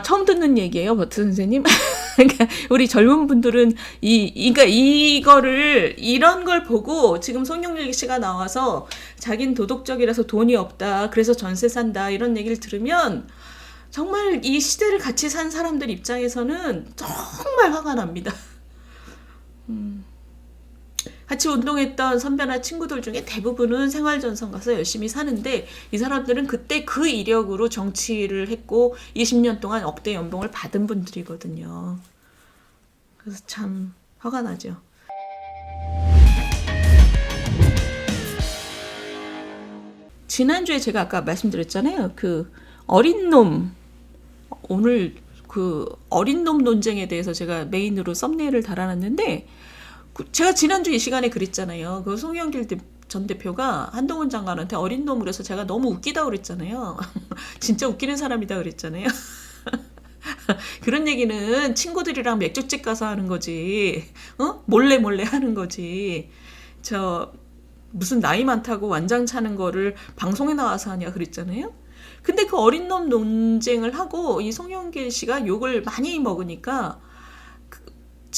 처음 듣는 얘기예요, 버트 선생님? 그러니까 우리 젊은 분들은 그러니까 이런 걸 보고 지금 송영길 씨가 나와서 자긴 도덕적이라서 돈이 없다, 그래서 전세 산다, 이런 얘기를 들으면 정말 이 시대를 같이 산 사람들 입장에서는 정말 화가 납니다. 같이 운동했던 선배나 친구들 중에 대부분은 생활전선 가서 열심히 사는데, 이 사람들은 그때 그 이력으로 정치를 했고 20년 동안 억대 연봉을 받은 분들이거든요. 그래서 참 화가 나죠. 지난주에 제가 아까 말씀드렸잖아요. 그 어린 놈, 오늘 그 어린 놈 논쟁에 대해서 제가 메인으로 썸네일을 달아놨는데, 제가 지난주 이 시간에 그랬잖아요. 그 송영길 전 대표가 한동훈 장관한테 어린 놈으로 해서 제가 너무 웃기다 그랬잖아요. 진짜 웃기는 사람이다 그랬잖아요. 그런 얘기는 친구들이랑 맥주집 가서 하는 거지. 몰래 몰래 하는 거지. 무슨 나이 많다고 완장 차는 거를 방송에 나와서 하냐 그랬잖아요. 근데 그 어린 놈 논쟁을 하고 이 송영길 씨가 욕을 많이 먹으니까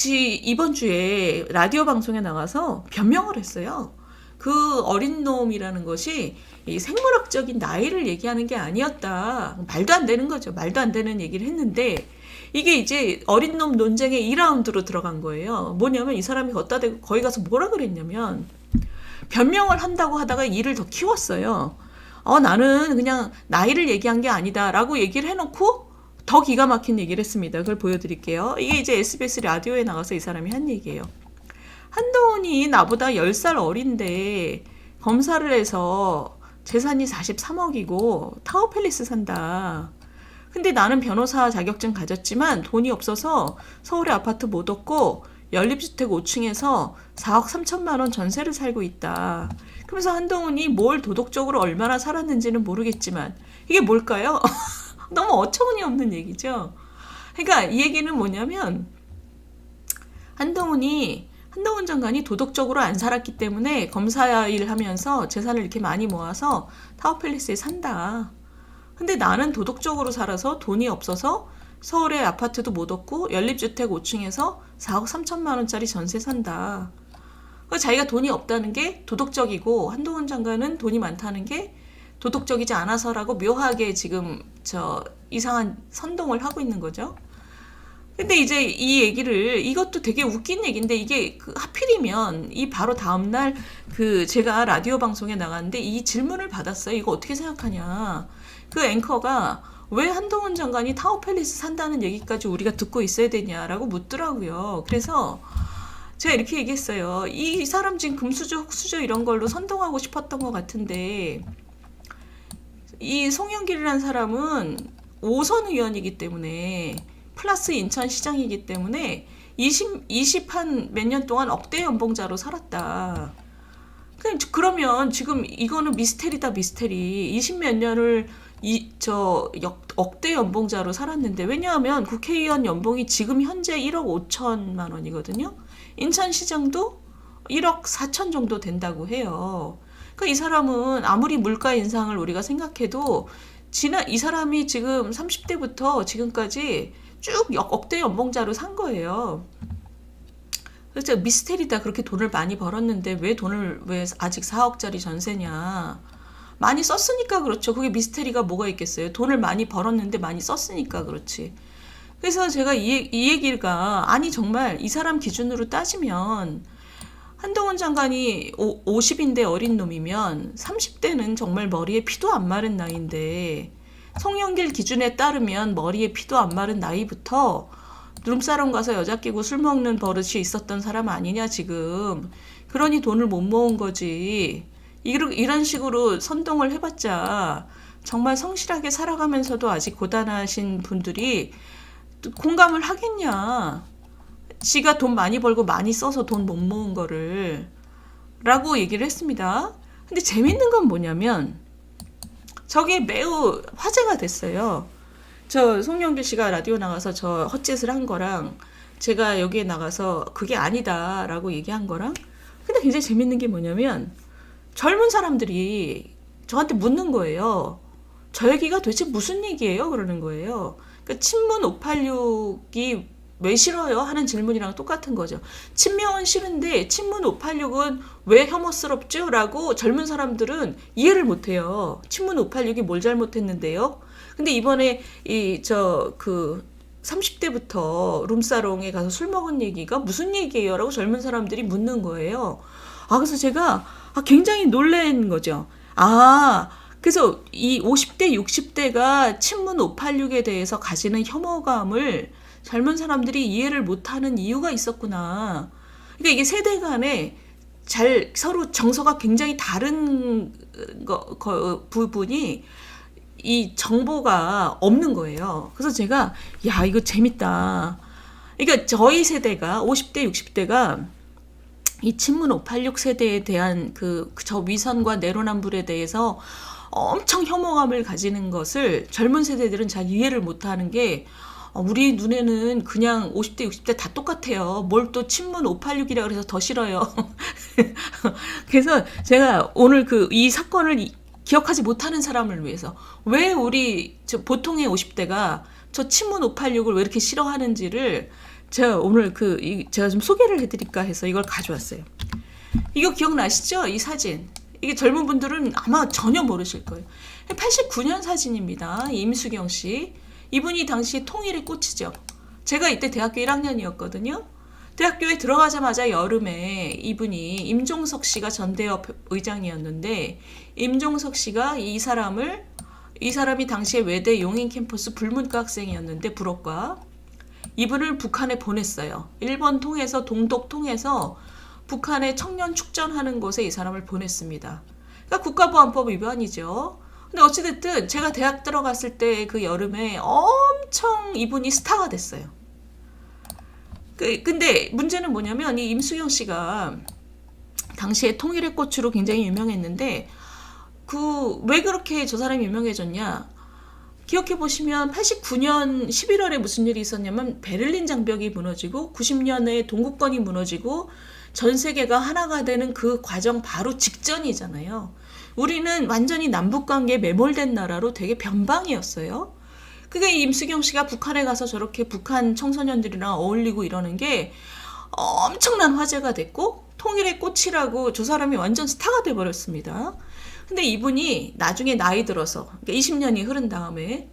이번 주에 라디오 방송에 나가서 변명을 했어요. 그 어린 놈이라는 것이 이 생물학적인 나이를 얘기하는 게 아니었다. 말도 안 되는 거죠. 말도 안 되는 얘기를 했는데, 이게 이제 어린 놈 논쟁의 2라운드로 들어간 거예요. 뭐냐면 이 사람이 걷다 대고 거기 가서 뭐라 그랬냐면, 변명을 한다고 하다가 일을 더 키웠어요. 나는 그냥 나이를 얘기한 게 아니다 라고 얘기를 해놓고 더 기가 막힌 얘기를 했습니다. 그걸 보여드릴게요. 이게 이제 SBS 라디오에 나가서 이 사람이 한 얘기예요. 한동훈이 나보다 10살 어린데 검사를 해서 재산이 43억이고 타워팰리스 산다. 근데 나는 변호사 자격증 가졌지만 돈이 없어서 서울에 아파트 못 얻고 연립주택 5층에서 4억 3천만 원 전세를 살고 있다. 그러면서 한동훈이 뭘 도덕적으로 얼마나 살았는지는 모르겠지만 이게 뭘까요? 너무 어처구니 없는 얘기죠. 그러니까 이 얘기는 뭐냐면, 한동훈 장관이 도덕적으로 안 살았기 때문에 검사 일을 하면서 재산을 이렇게 많이 모아서 타워팰리스에 산다. 근데 나는 도덕적으로 살아서 돈이 없어서 서울에 아파트도 못 얻고 연립주택 5층에서 4억 3천만 원짜리 전세 산다. 자기가 돈이 없다는 게 도덕적이고 한동훈 장관은 돈이 많다는 게 도덕적이지 않아서라고 묘하게 지금 이상한 선동을 하고 있는 거죠. 근데 이제 이 얘기를, 이것도 되게 웃긴 얘기인데, 이게 하필이면 이 바로 다음날 제가 라디오 방송에 나갔는데 이 질문을 받았어요. 이거 어떻게 생각하냐. 그 앵커가 왜 한동훈 장관이 타워팰리스 산다는 얘기까지 우리가 듣고 있어야 되냐라고 묻더라고요. 그래서 제가 이렇게 얘기했어요. 이 사람 지금 금수저, 흑수저 이런 걸로 선동하고 싶었던 것 같은데, 이 송영길이라는 사람은 5선 의원이기 때문에 플러스 인천시장이기 때문에 20한 몇 년 동안 억대 연봉자로 살았다. 그러면 지금 이거는 미스테리다, 미스테리. 20몇 년을 억대 연봉자로 살았는데, 왜냐하면 국회의원 연봉이 지금 현재 1억 5천만 원이거든요. 인천시장도 1억 4천 정도 된다고 해요. 이 사람은 아무리 물가 인상을 우리가 생각해도 이 사람이 지금 30대부터 지금까지 쭉 억대 연봉자로 산 거예요. 그래서 미스테리다. 그렇게 돈을 많이 벌었는데 왜 아직 4억짜리 전세냐. 많이 썼으니까 그렇죠. 그게 미스테리가 뭐가 있겠어요. 돈을 많이 벌었는데 많이 썼으니까 그렇지. 그래서 제가 이 얘기가, 아니 정말 이 사람 기준으로 따지면 한동훈 장관이 50인데 어린 놈이면 30대는 정말 머리에 피도 안 마른 나이인데, 송영길 기준에 따르면 머리에 피도 안 마른 나이부터 룸사롱 가서 여자 끼고 술 먹는 버릇이 있었던 사람 아니냐 지금. 그러니 돈을 못 모은 거지. 이런 식으로 선동을 해봤자 정말 성실하게 살아가면서도 아직 고단하신 분들이 공감을 하겠냐. 지가 돈 많이 벌고 많이 써서 돈 못 모은 거를 라고 얘기를 했습니다. 근데 재밌는 건 뭐냐면 저게 매우 화제가 됐어요. 송영길 씨가 라디오 나가서 저 헛짓을 한 거랑 제가 여기에 나가서 그게 아니다 라고 얘기한 거랑, 근데 굉장히 재밌는 게 뭐냐면 젊은 사람들이 저한테 묻는 거예요. 저 얘기가 도대체 무슨 얘기예요? 그러는 거예요. 그 친문 586이 왜 싫어요? 하는 질문이랑 똑같은 거죠. 친명은 싫은데 친문 586은 왜 혐오스럽죠? 라고 젊은 사람들은 이해를 못해요. 친문 586이 뭘 잘못했는데요? 근데 이번에 30대부터 룸사롱에 가서 술 먹은 얘기가 무슨 얘기예요? 라고 젊은 사람들이 묻는 거예요. 그래서 제가 굉장히 놀란 거죠. 그래서 이 50대, 60대가 친문 586에 대해서 가지는 혐오감을 젊은 사람들이 이해를 못하는 이유가 있었구나. 그러니까 이게 세대 간에 서로 정서가 굉장히 다른 부분이 이 정보가 없는 거예요. 그래서 제가 이거 재밌다. 그러니까 저희 세대가 50대, 60대가 이 친문 586 세대에 대한 저 위선과 내로남불에 대해서 엄청 혐오감을 가지는 것을 젊은 세대들은 잘 이해를 못하는 게 우리 눈에는 그냥 50대, 60대 다 똑같아요. 뭘 또 친문 586이라 그래서 더 싫어요. 그래서 제가 오늘 이 사건을 기억하지 못하는 사람을 위해서 왜 우리 보통의 50대가 저 친문 586을 왜 이렇게 싫어하는지를 제가 오늘 제가 좀 소개를 해드릴까 해서 이걸 가져왔어요. 이거 기억나시죠? 이 사진. 이게 젊은 분들은 아마 전혀 모르실 거예요. 89년 사진입니다. 임수경 씨. 이분이 당시 통일의 꽃이죠. 제가 이때 대학교 1학년이었거든요. 대학교에 들어가자마자 여름에 이분이 임종석 씨가 전대협 의장이었는데 임종석 씨가 이 사람이 당시에 외대 용인 캠퍼스 불문과 학생이었는데 불어과 이분을 북한에 보냈어요. 일본 통해서 동독 통해서 북한에 청년 축전하는 곳에 이 사람을 보냈습니다. 그러니까 국가보안법 위반이죠. 근데 어찌됐든 제가 대학 들어갔을 때 그 여름에 엄청 이분이 스타가 됐어요. 근데 문제는 뭐냐면 이 임수경 씨가 당시에 통일의 꽃으로 굉장히 유명했는데 왜 그렇게 저 사람이 유명해졌냐? 기억해 보시면 89년 11월에 무슨 일이 있었냐면 베를린 장벽이 무너지고 90년에 동구권이 무너지고 전 세계가 하나가 되는 그 과정 바로 직전이잖아요. 우리는 완전히 남북관계에 매몰된 나라로 되게 변방이었어요. 그게 임수경 씨가 북한에 가서 저렇게 북한 청소년들이랑 어울리고 이러는 게 엄청난 화제가 됐고 통일의 꽃이라고 저 사람이 완전 스타가 돼버렸습니다. 근데 이분이 나중에 나이 들어서 그러니까 20년이 흐른 다음에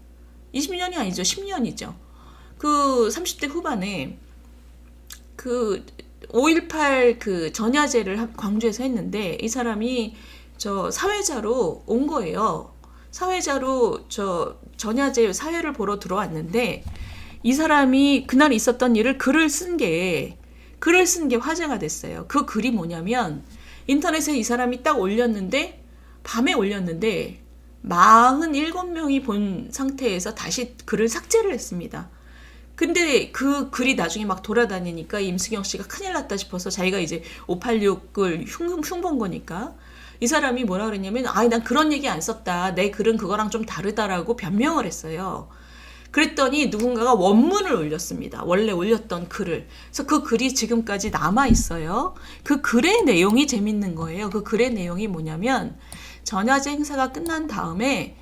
20년이 아니죠. 10년이죠. 30대 후반에 5.18 전야제를 광주에서 했는데 이 사람이 사회자로 온 거예요. 사회자로 전야제 사회를 보러 들어왔는데 이 사람이 그날 있었던 일을 글을 쓴 게 화제가 됐어요. 그 글이 뭐냐면 인터넷에 이 사람이 딱 밤에 올렸는데 47명이 본 상태에서 다시 글을 삭제를 했습니다. 근데 그 글이 나중에 막 돌아다니니까 임수경 씨가 큰일 났다 싶어서 자기가 이제 586을 흉본 거니까 이 사람이 뭐라 그랬냐면 난 그런 얘기 안 썼다. 내 글은 그거랑 좀 다르다라고 변명을 했어요. 그랬더니 누군가가 원문을 올렸습니다. 원래 올렸던 글을. 그래서 그 글이 지금까지 남아있어요. 그 글의 내용이 재밌는 거예요. 그 글의 내용이 뭐냐면 전야제 행사가 끝난 다음에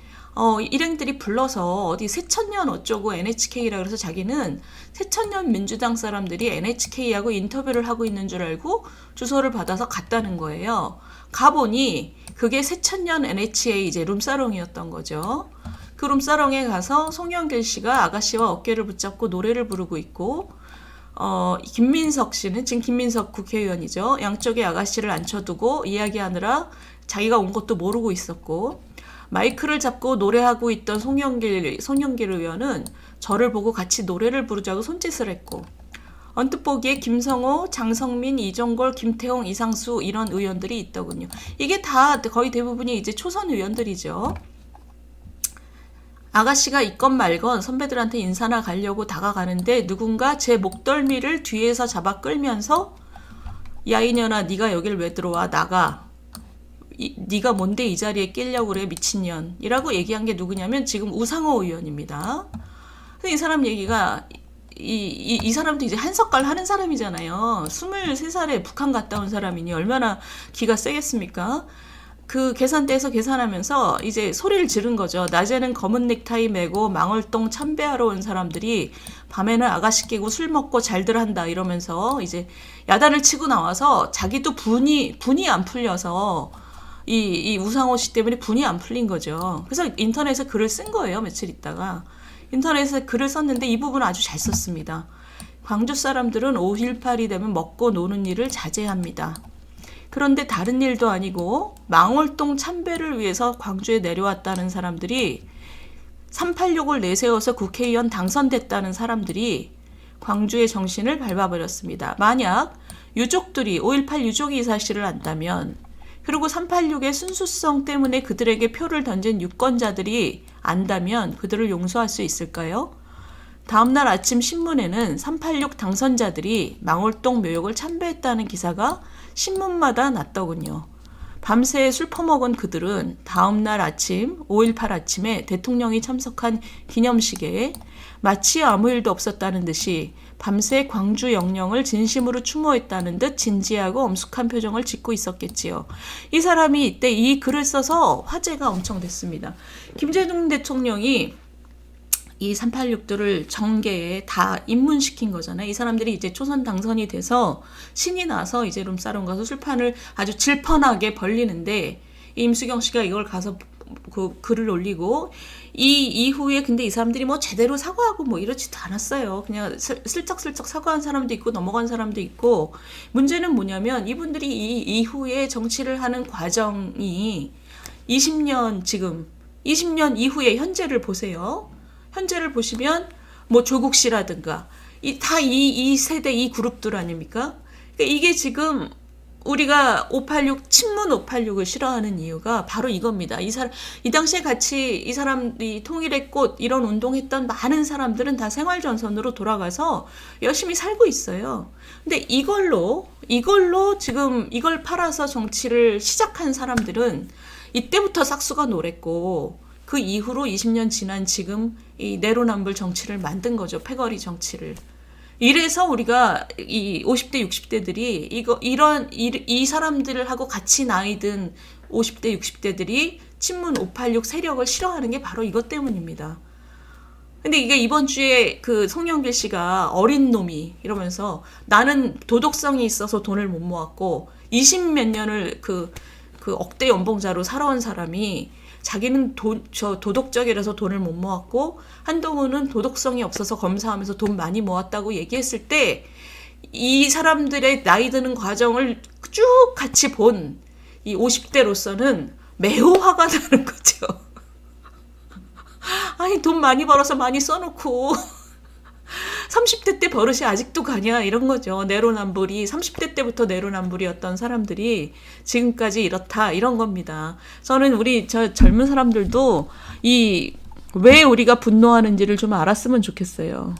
일행들이 불러서 어디 새천년 어쩌고 NHK라 그래서 자기는 새천년 민주당 사람들이 NHK하고 인터뷰를 하고 있는 줄 알고 주소를 받아서 갔다는 거예요. 가보니 그게 새천년 NHK 이제 룸사롱이었던 거죠. 그 룸사롱에 가서 송영길 씨가 아가씨와 어깨를 붙잡고 노래를 부르고 있고 김민석 씨는 지금 김민석 국회의원이죠. 양쪽에 아가씨를 앉혀두고 이야기하느라 자기가 온 것도 모르고 있었고 마이크를 잡고 노래하고 있던 송영길 의원은 저를 보고 같이 노래를 부르자고 손짓을 했고 언뜻 보기에 김성호, 장성민, 이종걸, 김태홍, 이상수 이런 의원들이 있더군요. 이게 다 거의 대부분이 이제 초선 의원들이죠. 아가씨가 있건 말건 선배들한테 인사나 가려고 다가가는데 누군가 제 목덜미를 뒤에서 잡아 끌면서 야 이년아 네가 여길 왜 들어와 나가 네가 뭔데 이 자리에 끼려고 그래 미친년 이라고 얘기한 게 누구냐면 지금 우상호 의원입니다. 이 사람 얘기가 이 사람도 이제 한석갈 하는 사람이잖아요. 23살에 북한 갔다 온 사람이니 얼마나 기가 세겠습니까? 그 계산대에서 계산하면서 이제 소리를 지른 거죠. 낮에는 검은 넥타이 메고 망월동 참배하러 온 사람들이 밤에는 아가씨 깨고 술 먹고 잘들 한다 이러면서 이제 야단을 치고 나와서 자기도 분이 안 풀려서 이 우상호 씨 때문에 분이 안 풀린 거죠. 그래서 인터넷에 글을 쓴 거예요. 며칠 있다가. 인터넷에 글을 썼는데 이 부분은 아주 잘 썼습니다. 광주 사람들은 5.18이 되면 먹고 노는 일을 자제합니다. 그런데 다른 일도 아니고 망월동 참배를 위해서 광주에 내려왔다는 사람들이 386을 내세워서 국회의원 당선됐다는 사람들이 광주의 정신을 밟아버렸습니다. 만약 유족들이 5.18 유족이 이 사실을 안다면 그리고 386의 순수성 때문에 그들에게 표를 던진 유권자들이 안다면 그들을 용서할 수 있을까요? 다음날 아침 신문에는 386 당선자들이 망월동 묘역을 참배했다는 기사가 신문마다 났더군요. 밤새 술 퍼먹은 그들은 다음날 아침 5.18 아침에 대통령이 참석한 기념식에 마치 아무 일도 없었다는 듯이 밤새 광주 영령을 진심으로 추모했다는 듯 진지하고 엄숙한 표정을 짓고 있었겠지요. 이 사람이 이때 이 글을 써서 화제가 엄청 됐습니다. 김대중 대통령이 이 386들을 정계에 다 입문시킨 거잖아요. 이 사람들이 이제 초선 당선이 돼서 신이 나서 이제 룸사롱 가서 술판을 아주 질펀하게 벌리는데 임수경 씨가 이걸 가서 그 글을 올리고 이 이후에 근데 이 사람들이 뭐 제대로 사과하고 뭐 이러지도 않았어요. 그냥 슬쩍슬쩍 사과한 사람도 있고 넘어간 사람도 있고 문제는 뭐냐면 이분들이 이 이후에 정치를 하는 과정이 20년 이후에 현재를 보세요. 현재를 보시면 뭐 조국 씨라든가 이 세대 이 그룹들 아닙니까? 그러니까 이게 지금 우리가 586 친문 586을 싫어하는 이유가 바로 이겁니다. 이 당시에 같이 이 사람이 통일의 꽃 이런 운동했던 많은 사람들은 다 생활전선으로 돌아가서 열심히 살고 있어요. 근데 이걸로 지금 이걸 팔아서 정치를 시작한 사람들은 이때부터 싹수가 노랬고 그 이후로 20년 지난 지금 이 내로남불 정치를 만든 거죠. 패거리 정치를. 이래서 우리가 이 50대, 60대들이 이 사람들하고 같이 나이 든 50대, 60대들이 친문 586 세력을 싫어하는 게 바로 이것 때문입니다. 근데 이게 이번 주에 그 송영길 씨가 어린 놈이 이러면서 나는 도덕성이 있어서 돈을 못 모았고 20몇 년을 그 억대 연봉자로 살아온 사람이 자기는 도덕적이라서 돈을 못 모았고 한동훈은 도덕성이 없어서 검사하면서 돈 많이 모았다고 얘기했을 때 이 사람들의 나이 드는 과정을 쭉 같이 본 이 50대로서는 매우 화가 나는 거죠. 아니 돈 많이 벌어서 많이 써놓고 30대 때 버릇이 아직도 가냐 이런 거죠. 내로남불이 30대 때부터 내로남불이었던 사람들이 지금까지 이렇다 이런 겁니다. 저는 우리 젊은 사람들도 왜 우리가 분노하는지를 좀 알았으면 좋겠어요.